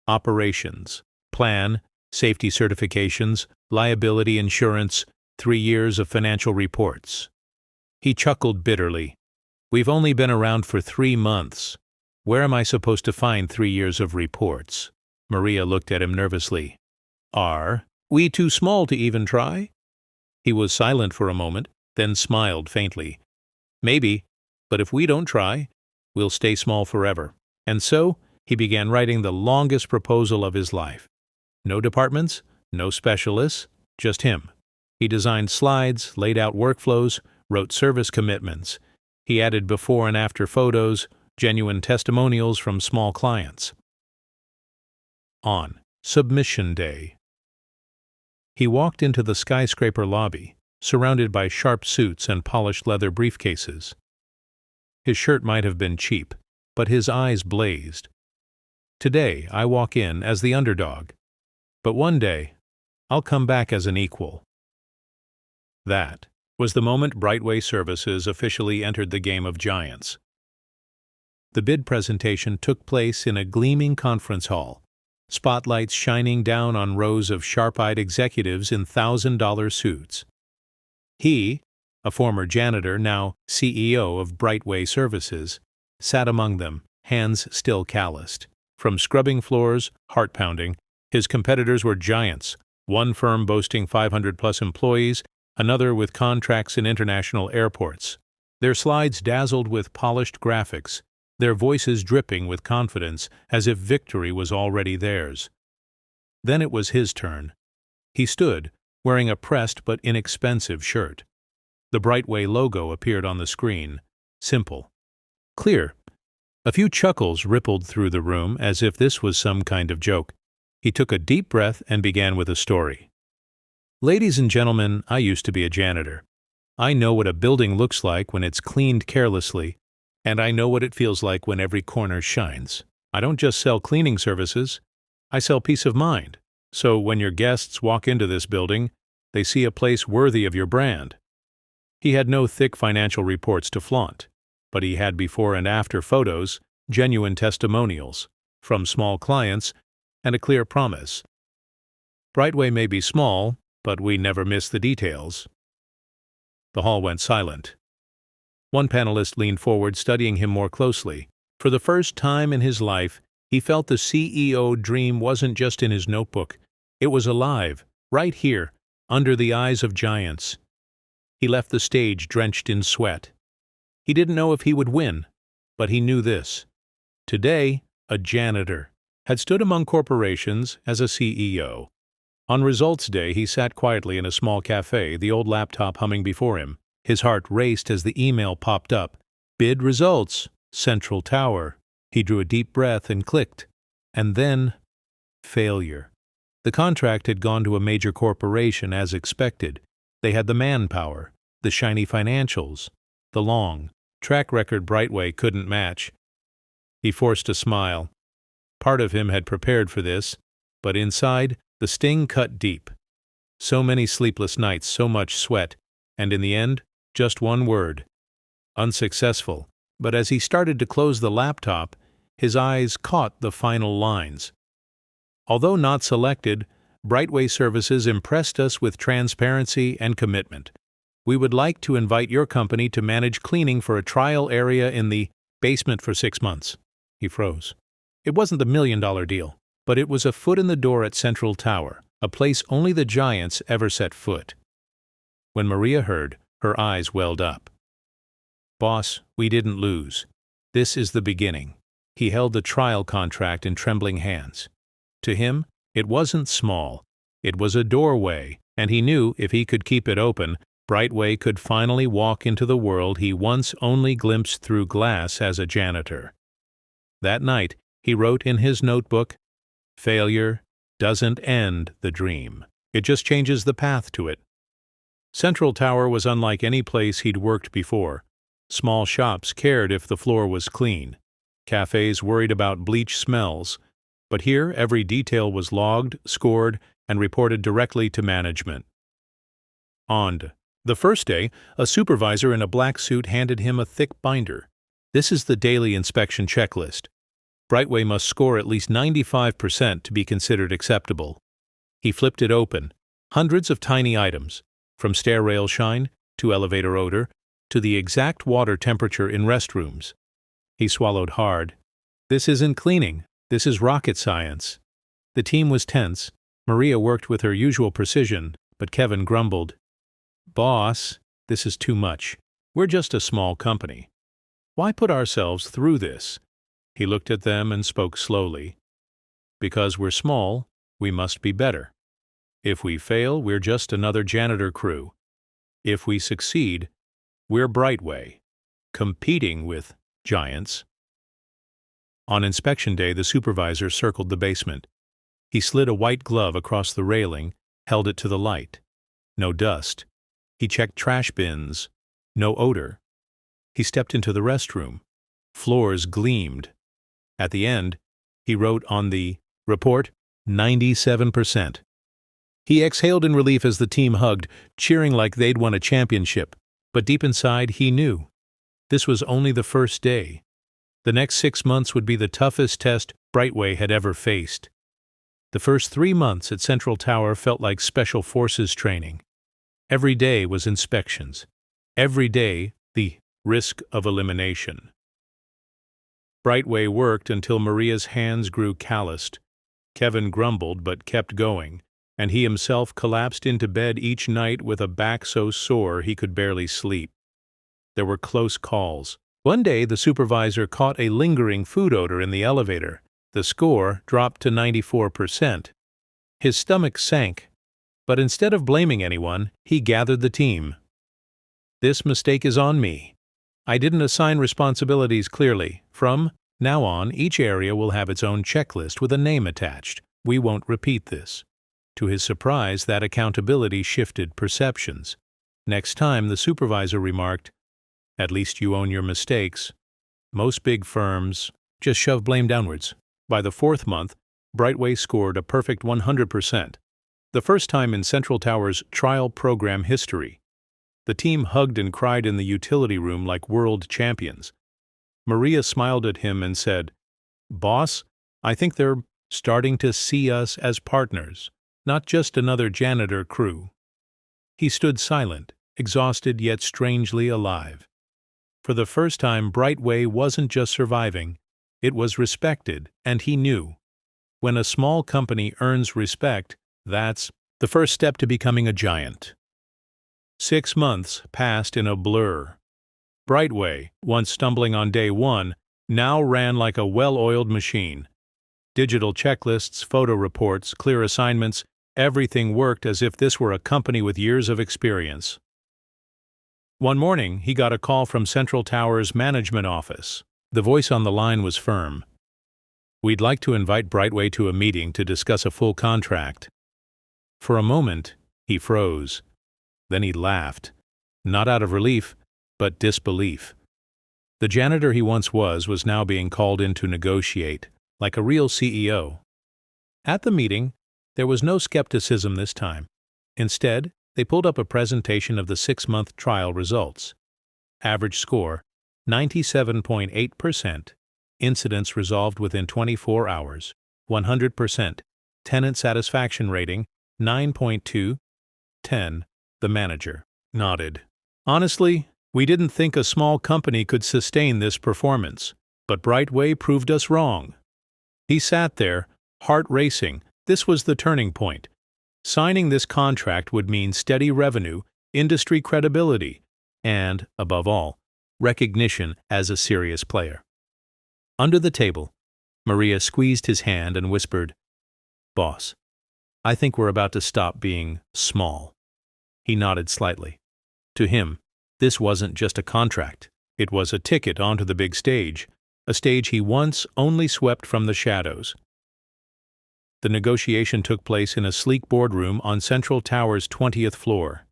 S1: operations, plan, safety certifications, liability insurance, 3 years of financial reports. He chuckled bitterly. "We've only been around for 3 months. Where am I supposed to find 3 years of reports?" Maria looked at him nervously. "Are we too small to even try?" He was silent for a moment, then smiled faintly. "Maybe, but if we don't try, we'll stay small forever." And so he began writing the longest proposal of his life. No departments, no specialists, just him. He designed slides, laid out workflows, wrote service commitments. He added before and after photos, genuine testimonials from small clients. On submission day, he walked into the skyscraper lobby, surrounded by sharp suits and polished leather briefcases. His shirt might have been cheap, but his eyes blazed. "Today I walk in as the underdog, but one day I'll come back as an equal." That was the moment Brightway Services officially entered the game of giants. The bid presentation took place in a gleaming conference hall, spotlights shining down on rows of sharp-eyed executives in $1,000 suits. He, a former janitor, now CEO of Brightway Services, sat among them, hands still calloused. From scrubbing floors, heart-pounding, his competitors were giants, one firm boasting 500-plus employees, another with contracts in international airports. Their slides dazzled with polished graphics, their voices dripping with confidence, as if victory was already theirs. Then it was his turn. He stood, wearing a pressed but inexpensive shirt. The Brightway logo appeared on the screen, simple, clear. A few chuckles rippled through the room as if this was some kind of joke. He took a deep breath and began with a story. "Ladies and gentlemen, I used to be a janitor. I know what a building looks like when it's cleaned carelessly, and I know what it feels like when every corner shines. I don't just sell cleaning services, I sell peace of mind. So when your guests walk into this building, they see a place worthy of your brand." He had no thick financial reports to flaunt, but he had before and after photos, genuine testimonials from small clients, and a clear promise. "Brightway may be small, but we never miss the details." The hall went silent. One panelist leaned forward, studying him more closely. For the first time in his life, he felt the CEO dream wasn't just in his notebook. It was alive, right here, under the eyes of giants. He left the stage drenched in sweat. He didn't know if he would win, but he knew this. Today, a janitor had stood among corporations as a CEO. On results day, he sat quietly in a small cafe, the old laptop humming before him. His heart raced as the email popped up. "Bid results. Central Tower. He drew a deep breath and clicked. And then, failure. The contract had gone to a major corporation as expected. They had the manpower, the shiny financials, the long track record Brightway couldn't match. He forced a smile. Part of him had prepared for this, but inside, the sting cut deep. So many sleepless nights, so much sweat, and in the end, just one word. Unsuccessful. But as he started to close the laptop, his eyes caught the final lines. Although not selected, Brightway Services impressed us with transparency and commitment. We would like to invite your company to manage cleaning for a trial area in the basement for 6 months. He froze. It wasn't the $1 million deal, but it was a foot in the door at Central Tower, a place only the giants ever set foot. When Maria heard, her eyes welled up. Boss, we didn't lose. This is the beginning. He held the trial contract in trembling hands. To him, it wasn't small. It was a doorway, and he knew if he could keep it open, Brightway could finally walk into the world he once only glimpsed through glass as a janitor. That night, he wrote in his notebook, "Failure doesn't end the dream. It just changes the path to it." Central Tower was unlike any place he'd worked before. Small shops cared if the floor was clean. Cafes worried about bleach smells. But here, every detail was logged, scored, and reported directly to management. The first day, a supervisor in a black suit handed him a thick binder. This is the daily inspection checklist. Brightway must score at least 95% to be considered acceptable. He flipped it open. Hundreds of tiny items, from stair rail shine to elevator odor to the exact water temperature in restrooms. He swallowed hard. This isn't cleaning. This is rocket science. The team was tense. Maria worked with her usual precision, but Kevin grumbled. "Boss, this is too much. We're just a small company. Why put ourselves through this?" He looked at them and spoke slowly. "Because we're small, we must be better. If we fail, we're just another janitor crew. If we succeed, we're Brightway, competing with giants." On inspection day, the supervisor circled the basement. He slid a white glove across the railing, held it to the light. No dust. He checked trash bins. No odor. He stepped into the restroom. Floors gleamed. At the end, he wrote on the report, 97%. He exhaled in relief as the team hugged, cheering like they'd won a championship. But deep inside, he knew. This was only the first day. The next 6 months would be the toughest test Brightway had ever faced. The first 3 months at Central Tower felt like Special Forces training. Every day was inspections. Every day, the risk of elimination. Brightway worked until Maria's hands grew calloused. Kevin grumbled but kept going, and he himself collapsed into bed each night with a back so sore he could barely sleep. There were close calls. One day, the supervisor caught a lingering food odor in the elevator. The score dropped to 94%. His stomach sank, but instead of blaming anyone, he gathered the team. "This mistake is on me. I didn't assign responsibilities clearly. From now on, each area will have its own checklist with a name attached. We won't repeat this." To his surprise, that accountability shifted perceptions. Next time, the supervisor remarked, "At least you own your mistakes. Most big firms just shove blame downwards." By the 4th month, Brightway scored a perfect 100%. The first time in Central Tower's trial program history. The team hugged and cried in the utility room like world champions. Maria smiled at him and said, "Boss, I think they're starting to see us as partners, not just another janitor crew." He stood silent, exhausted yet strangely alive. For the first time, Brightway wasn't just surviving, it was respected, and he knew. When a small company earns respect, that's the first step to becoming a giant. 6 months passed in a blur. Brightway, once stumbling on day 1, now ran like a well-oiled machine. Digital checklists, photo reports, clear assignments, everything worked as if this were a company with years of experience. One morning, he got a call from Central Tower's management office. The voice on the line was firm. "We'd like to invite Brightway to a meeting to discuss a full contract." For a moment, he froze. Then he laughed, not out of relief, but disbelief. The janitor he once was now being called in to negotiate, like a real CEO. At the meeting, there was no skepticism this time. Instead, they pulled up a presentation of the 6-month trial results. Average score, 97.8%. Incidents resolved within 24 hours, 100%. Tenant satisfaction rating, 9.2, 10. The manager nodded. "Honestly, we didn't think a small company could sustain this performance, but Brightway proved us wrong." He sat there, heart racing. This was the turning point. Signing this contract would mean steady revenue, industry credibility, and, above all, recognition as a serious player. Under the table, Maria squeezed his hand and whispered, "Boss, I think we're about to stop being small." He nodded slightly. To him, this wasn't just a contract. It was a ticket onto the big stage, a stage he once only swept from the shadows. The negotiation took place in a sleek boardroom on Central Tower's 20th floor.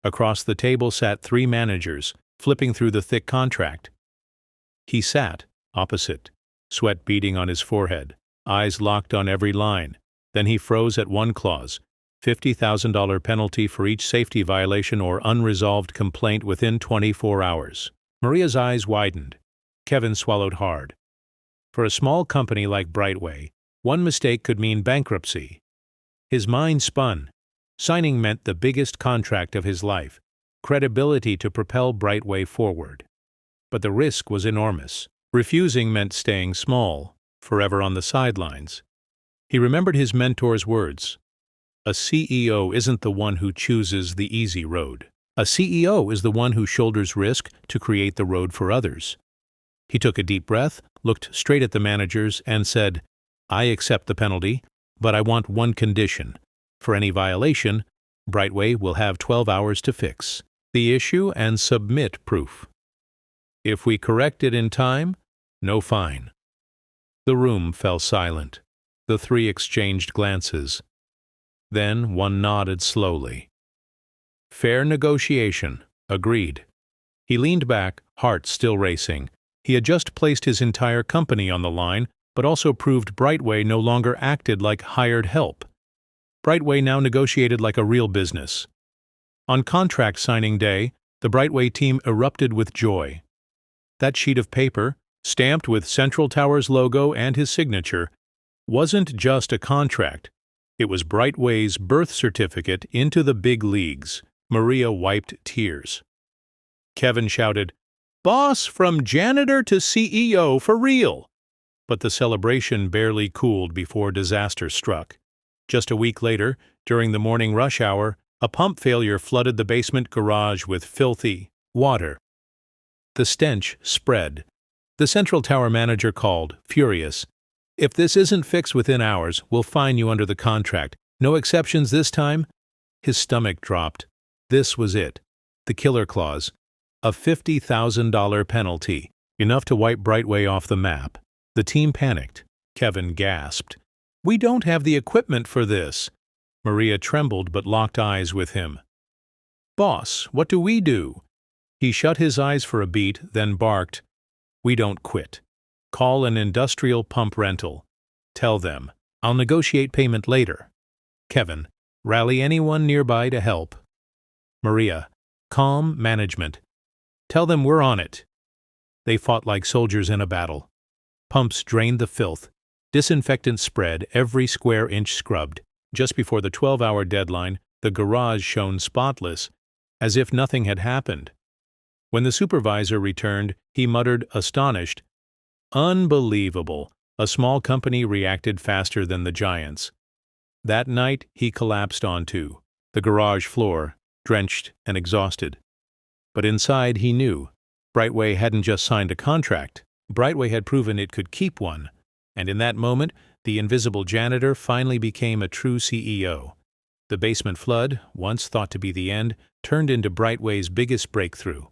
S1: Across the table sat 3 managers, flipping through the thick contract. He sat opposite, sweat beading on his forehead, eyes locked on every line. Then he froze at one clause, $50,000 penalty for each safety violation or unresolved complaint within 24 hours. Maria's eyes widened. Kevin swallowed hard. For a small company like Brightway, one mistake could mean bankruptcy. His mind spun. Signing meant the biggest contract of his life, credibility to propel Brightway forward. But the risk was enormous. Refusing meant staying small, forever on the sidelines. He remembered his mentor's words. A CEO isn't the one who chooses the easy road. A CEO is the one who shoulders risk to create the road for others. He took a deep breath, looked straight at the managers, and said, "I accept the penalty, but I want one condition. For any violation, Brightway will have 12 hours to fix the issue and submit proof. If we correct it in time, no fine." The room fell silent. The 3 exchanged glances. Then one nodded slowly. Fair negotiation. Agreed. He leaned back, heart still racing. He had just placed his entire company on the line, but also proved Brightway no longer acted like hired help. Brightway now negotiated like a real business. On contract signing day, the Brightway team erupted with joy. That sheet of paper, stamped with Central Tower's logo and his signature, wasn't just a contract. It was Brightway's birth certificate into the big leagues. Maria wiped tears. Kevin shouted, "Boss, from janitor to CEO for real!" But the celebration barely cooled before disaster struck. Just a week later, during the morning rush hour, a pump failure flooded the basement garage with filthy water. The stench spread. The Central Tower manager called, furious. "If this isn't fixed within hours, we'll fine you under the contract. No exceptions this time?" His stomach dropped. This was it. The killer clause. A $50,000 penalty. Enough to wipe Brightway off the map. The team panicked. Kevin gasped. "We don't have the equipment for this." Maria trembled but locked eyes with him. "Boss, what do we do?" He shut his eyes for a beat, then barked, "We don't quit. Call an industrial pump rental. Tell them, I'll negotiate payment later." Kevin, rally anyone nearby to help. Maria, calm management. Tell them we're on it. They fought like soldiers in a battle. Pumps drained the filth. Disinfectant spread, every square inch scrubbed. Just before the 12-hour deadline, the garage shone spotless, as if nothing had happened. When the supervisor returned, he muttered, astonished, "Unbelievable! A small company reacted faster than the giants." That night he collapsed onto the garage floor, drenched and exhausted. But inside he knew. Brightway hadn't just signed a contract. Brightway had proven it could keep one. And in that moment, the invisible janitor finally became a true CEO. The basement flood, once thought to be the end, turned into Brightway's biggest breakthrough.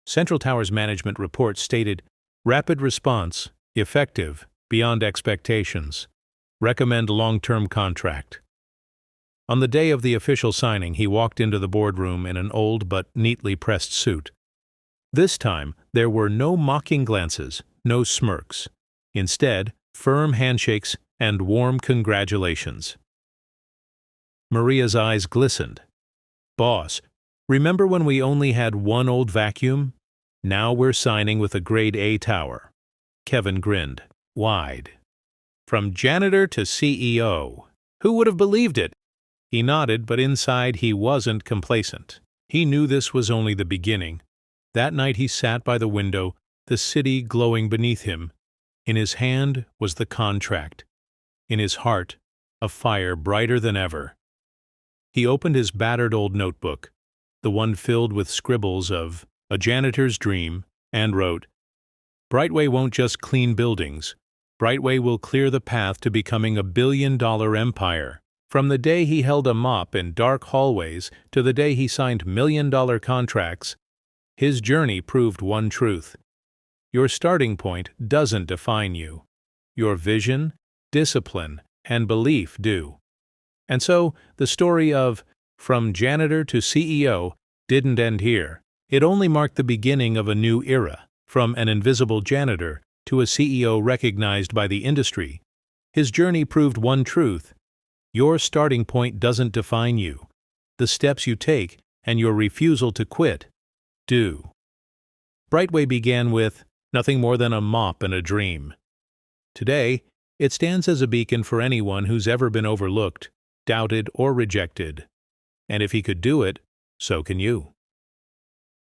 S1: Central Tower's management report stated, Rapid response, effective, beyond expectations. Recommend long-term contract. On the day of the official signing, he walked into the boardroom in an old but neatly pressed suit. This time, there were no mocking glances, no smirks. Instead, firm handshakes and warm congratulations. Maria's eyes glistened. "Boss, remember when we only had one old vacuum? Now we're signing with a grade A tower." Kevin grinned, wide. From janitor to CEO. Who would have believed it? He nodded, but inside he wasn't complacent. He knew this was only the beginning. That night he sat by the window, the city glowing beneath him. In his hand was the contract. In his heart, a fire brighter than ever. He opened his battered old notebook, the one filled with scribbles of a janitor's dream, and wrote, "Brightway won't just clean buildings. Brightway will clear the path to becoming a billion-dollar empire." From the day he held a mop in dark hallways to the day he signed million-dollar contracts, his journey proved one truth. Your starting point doesn't define you. Your vision, discipline, and belief do. And so, the story of From Janitor to CEO didn't end here. It only marked the beginning of a new era, from an invisible janitor to a CEO recognized by the industry. His journey proved one truth. Your starting point doesn't define you. The steps you take and your refusal to quit do. Brightway began with nothing more than a mop and a dream. Today, it stands as a beacon for anyone who's ever been overlooked, doubted, or rejected. And if he could do it, so can you.